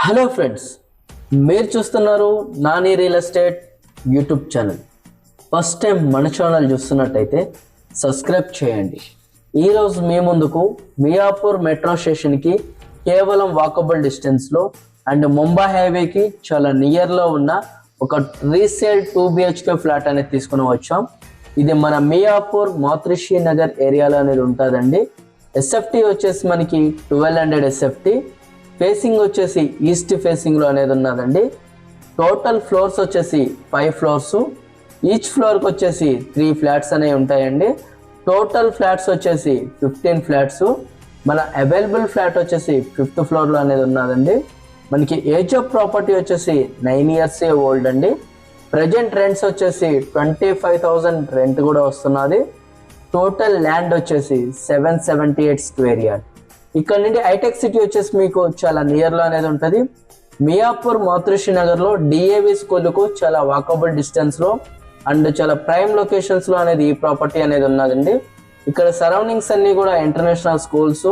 Hello friends, మీరు చూస్తున్నారు Nani real estate YouTube channel. First time మన ఛానల్ చూస్తున్నట్టయితే సబ్స్క్రైబ్ చేయండి. ఈరోజు మీ ముందుకు మియాపూర్ మెట్రో స్టేషన్కి కేవలం వాకబుల్ డిస్టెన్స్లో అండ్ ముంబై హైవేకి చాలా నియర్లో ఉన్న ఒక రీసేల్ 2 BHK ఫ్లాట్ అనేది తీసుకుని వచ్చాం. ఇది మన మియాపూర్ మాతృశ్రీ నగర్ ఏరియాలో అనేది ఉంటుందండి. ఎస్ఎఫ్టీ వచ్చేసి మనకి 1200 ఎస్ఎఫ్టీ, ఫేసింగ్ వచ్చేసి ఈస్ట్ ఫేసింగ్లో అనేది ఉన్నదండి. టోటల్ ఫ్లోర్స్ వచ్చేసి 5 ఫ్లోర్స్, ఈచ్ ఫ్లోర్కి వచ్చేసి 3 ఫ్లాట్స్ అనేవి ఉంటాయండి. టోటల్ ఫ్లాట్స్ వచ్చేసి 15 ఫ్లాట్స్. మన అవైలబుల్ ఫ్లాట్ వచ్చేసి 5th ఫ్లోర్లో అనేది ఉన్నదండి. మనకి ఏజ్ ఆఫ్ ప్రాపర్టీ వచ్చేసి 9 years ఓల్డ్ అండి. ప్రజెంట్ రెంట్స్ వచ్చేసి 25,000 రెంట్ కూడా వస్తున్నది. టోటల్ ల్యాండ్ వచ్చేసి 778 స్క్వేర్ యార్డ్. ఇక్కడ నుండి హైటెక్ సిటీ వచ్చేసి మీకు చాలా నియర్లో అనేది ఉంటుంది. మియాపూర్ మాతృశ్రీ నగర్లో డిఏవి స్కూల్కు చాలా వాకబుల్ డిస్టెన్స్లో అండ్ చాలా ప్రైమ్ లొకేషన్స్లో అనేది ఈ ప్రాపర్టీ అనేది ఉన్నదండి. ఇక్కడ సరౌండింగ్స్ అన్నీ కూడా international schools,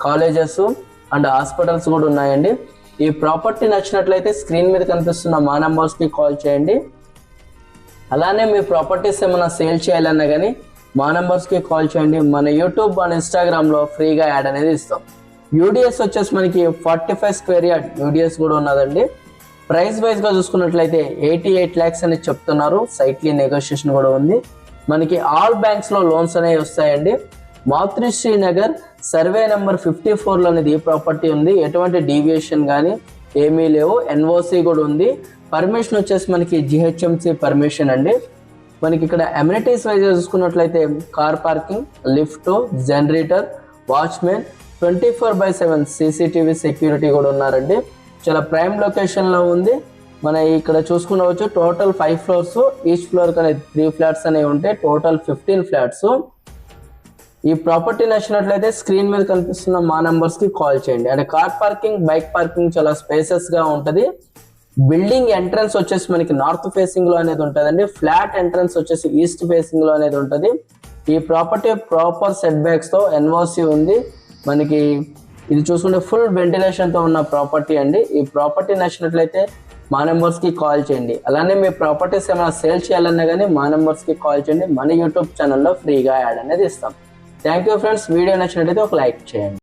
colleges and hospitals కూడా ఉన్నాయండి. ఈ ప్రాపర్టీ నచ్చినట్లయితే స్క్రీన్ మీద కనిపిస్తున్న మా నెంబర్స్కి కాల్ చేయండి. అలానే మీ ప్రాపర్టీస్ ఏమైనా సేల్ చేయాలన్నా కానీ మా నెంబర్స్కి కాల్ చేయండి. మన యూట్యూబ్ అండ్ ఇన్స్టాగ్రామ్లో ఫ్రీగా యాడ్ అనేది ఇస్తాం. యూడిఎస్ వచ్చేసి మనకి 45 స్క్వేర్ యార్డ్ యూడిఎస్ కూడా ఉన్నదండి. ప్రైస్ వైజ్గా చూసుకున్నట్లయితే 88 lakhs అనేది చెప్తున్నారు. సైట్లీ నెగోషియేషన్ కూడా ఉంది. మనకి ఆల్ బ్యాంక్స్లో లోన్స్ అనేవి వస్తాయండి. మాతృశ్రీ నగర్ సర్వే నెంబర్ 54లో అనేది ఈ ప్రాపర్టీ ఉంది. ఎటువంటి డీవియేషన్ కానీ ఏమీ లేవు. ఎన్ఓసి కూడా ఉంది. పర్మిషన్ వచ్చేసి మనకి జిహెచ్ఎంసి పర్మిషన్ అండి. మనకి ఇక్కడ అమ్యూనిటీస్ వైజ్ చూసుకున్నట్లయితే car parking, lift, generator, watchman, 24/7 CCTV security కూడా ఉన్నారండి. చాలా ప్రైమ్ లొకేషన్లో ఉంది. మన ఇక్కడ చూసుకున్నవచ్చు టోటల్ 5 ఫ్లోర్స్, ఈచ్ ఫ్లోర్కి అనేది 3 ఫ్లాట్స్ అనేవి ఉంటాయి. Total 15 flats. ఈ ప్రాపర్టీ నచ్చినట్లయితే స్క్రీన్ మీద కనిపిస్తున్న మా నెంబర్స్కి కాల్ చేయండి. అంటే కార్ పార్కింగ్, బైక్ పార్కింగ్ చాలా స్పేసెస్గా ఉంటుంది. బిల్డింగ్ ఎంట్రన్స్ వచ్చేసి మనకి నార్త్ ఫేసింగ్ లో అనేది ఉంటుందండి. ఫ్లాట్ ఎంట్రన్స్ వచ్చేసి ఈస్ట్ ఫేసింగ్ లో అనేది ఉంటుంది. ఈ ప్రాపర్టీ ప్రాపర్ సెట్ బ్యాక్స్ తో ఎన్ఓసి ఉంది. మనకి ఇది చూసుకుంటే ఫుల్ వెంటిలేషన్ తో ఉన్న ప్రాపర్టీ అండి. ఈ ప్రాపర్టీ నచ్చినట్లయితే మా నెంబర్స్ కి కాల్ చేయండి. అలానే మీ ప్రాపర్టీస్ ఏమైనా సేల్ చేయాలన్నా కానీ మా నెంబర్స్ కి కాల్ చేయండి. మన యూట్యూబ్ ఛానల్లో ఫ్రీగా యాడ్ అనేది ఇస్తాం. Thank you friends. వీడియో నచ్చినట్లయితే ఒక లైక్ చేయండి.